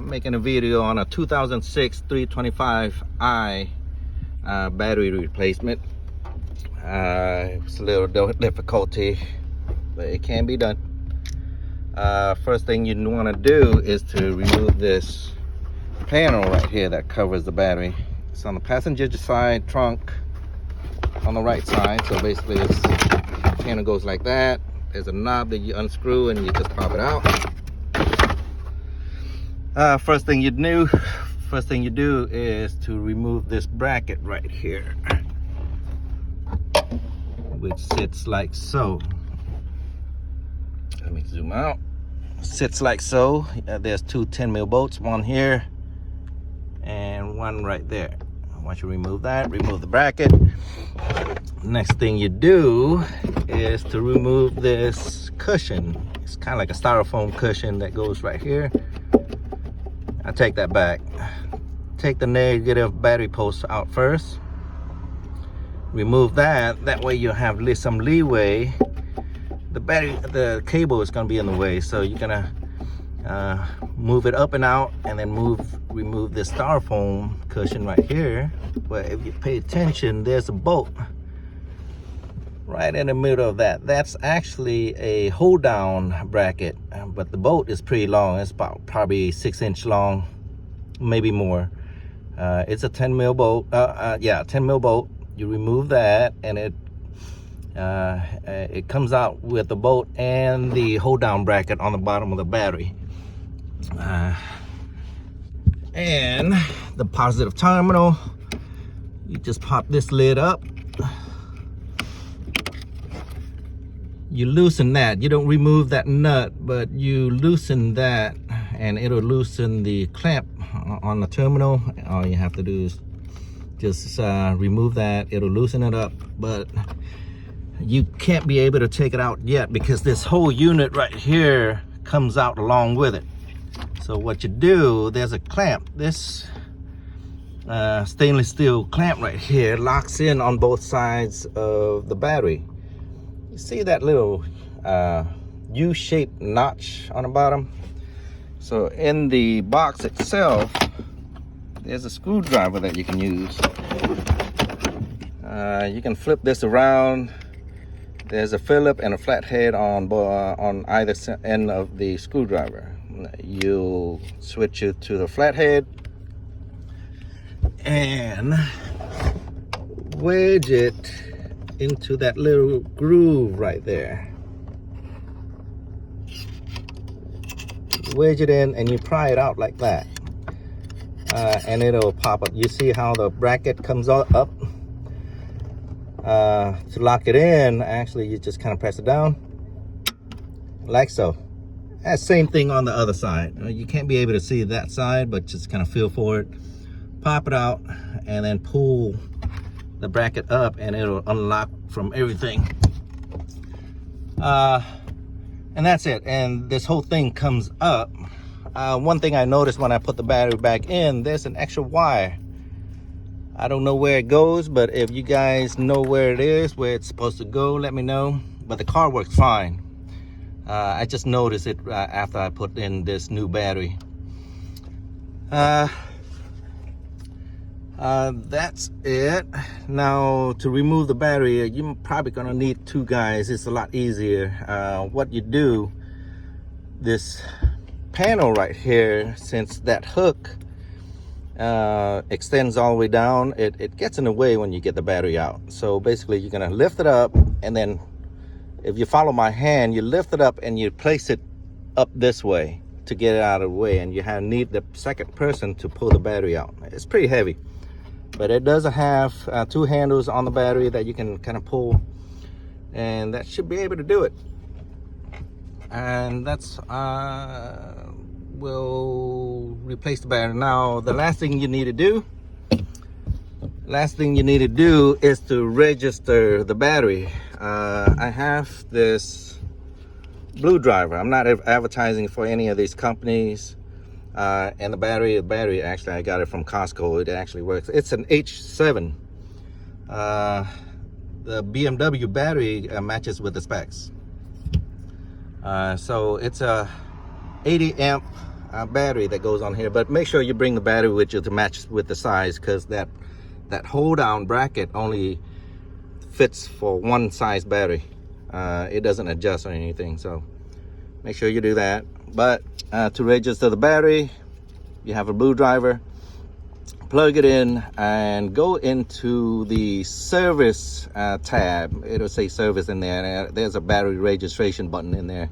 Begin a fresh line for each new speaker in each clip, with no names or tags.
making a video on a 2006 325i battery replacement. It's a little difficulty, but it can be done. First thing you want to do is to remove this panel right here that covers the battery. It's on the passenger side trunk on the right side. So basically this panel goes like that. There's a knob that you unscrew and you just pop it out. First thing you do is to remove this bracket right here, which sits like so. Let me zoom out. Sits like so. There's two 10mm bolts, one here and one right there. Once you remove that, remove the bracket. Next thing you do is to remove this cushion. It's kind of like a styrofoam cushion that goes right here. I take that back. Take the negative battery post out first. Remove that. That way you have some leeway. The cable is going to be in the way, so you're gonna move it up and out, and then remove this styrofoam cushion right here. But if you pay attention, there's a bolt right in the middle of that. That's actually a hold down bracket, but the bolt is pretty long. It's about probably 6-inch long, maybe more. It's a 10mm bolt. Yeah, 10mm bolt. You remove that, and it comes out with the bolt and the hold down bracket on the bottom of the battery. And the positive terminal, you just pop this lid up. You loosen that. You don't remove that nut, but you loosen that, and it'll loosen the clamp on the terminal. All you have to do is just remove that. It'll loosen it up, but you can't be able to take it out yet because this whole unit right here comes out along with it. So what you do, there's a clamp. This stainless steel clamp right here locks in on both sides of the battery. You see that little U-shaped notch on the bottom? So in the box itself, there's a screwdriver that you can use. You can flip this around. There's a Phillip and a flathead on either end of the screwdriver. You'll switch it to the flathead and wedge it into that little groove right there. Wedge it in and you pry it out like that, and it'll pop up. You see how the bracket comes up? To lock it in, actually you just kind of press it down like so. That same thing on the other side. You can't be able to see that side, but just kind of feel for it. Pop it out and then pull the bracket up, and it'll unlock from everything. And that's it. And this whole thing comes up. One thing I noticed when I put the battery back in, there's an extra wire. I don't know where it goes, but if you guys know where it is, where it's supposed to go, let me know. But the car works fine. I just noticed it after I put in this new battery. That's it. Now, to remove the battery, you're probably gonna need two guys. It's a lot easier. What you do, this panel right here, since that hook extends all the way down, it gets in the way when you get the battery out. So basically you're gonna lift it up, and then if you follow my hand, you lift it up and you place it up this way to get it out of the way, and you need the second person to pull the battery out. It's pretty heavy, but it does have two handles on the battery that you can kind of pull, and that should be able to do it. And that's will replace the battery. Now, the last thing you need to do is to register the battery. I have this blue driver. I'm not advertising for any of these companies. And the battery actually, I got it from Costco. It actually works. It's an H7. The BMW battery matches with the specs. So it's a 80 amp battery that goes on here, but make sure you bring the battery with you to match with the size, because that hold down bracket only fits for one size battery. It doesn't adjust or anything, so make sure you do that. But to register the battery, you have a blue driver, plug it in and go into the service tab. It'll say service in there. There's a battery registration button in there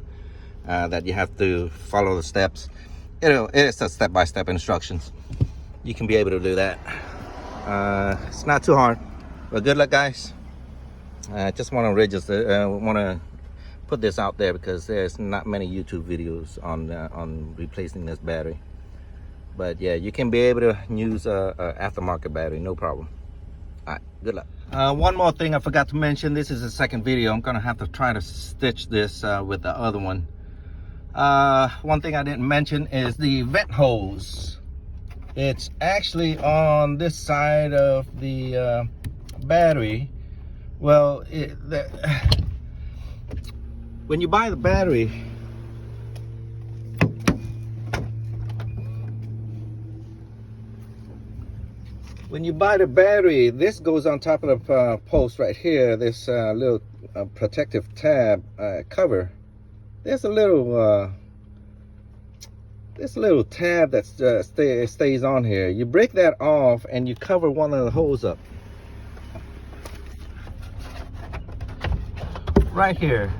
that you have to follow the steps. It's a step-by-step instructions. You can be able to do that. It's not too hard, but good luck, guys. I just want to register, want to put this out there because there's not many YouTube videos on replacing this battery. But yeah, you can be able to use a aftermarket battery, no problem. All right, good luck. One more thing I forgot to mention. This is the second video. I'm gonna have to try to stitch this with the other one. One thing I didn't mention is the vent hose. It's actually on this side of the battery. Well, when you buy the battery, this goes on top of the post right here. This little protective tab cover. There's a little tab that stays on here. You break that off and you cover one of the holes up. Right here.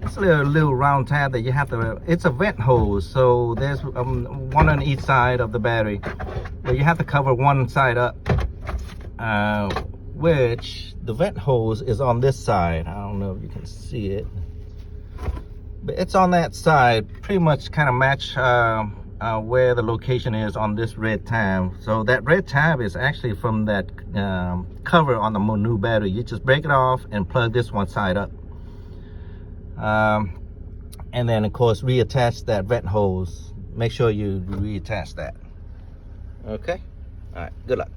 It's a little round tab that you have to, it's a vent hose, so there's one on each side of the battery. But you have to cover one side up, which the vent hose is on this side. I don't know if you can see it, but it's on that side, pretty much kind of match where the location is on this red tab. So that red tab is actually from that cover on the new battery. You just break it off and plug this one side up. And then of course reattach that vent hose. Make sure you reattach that. Okay, all right, good luck.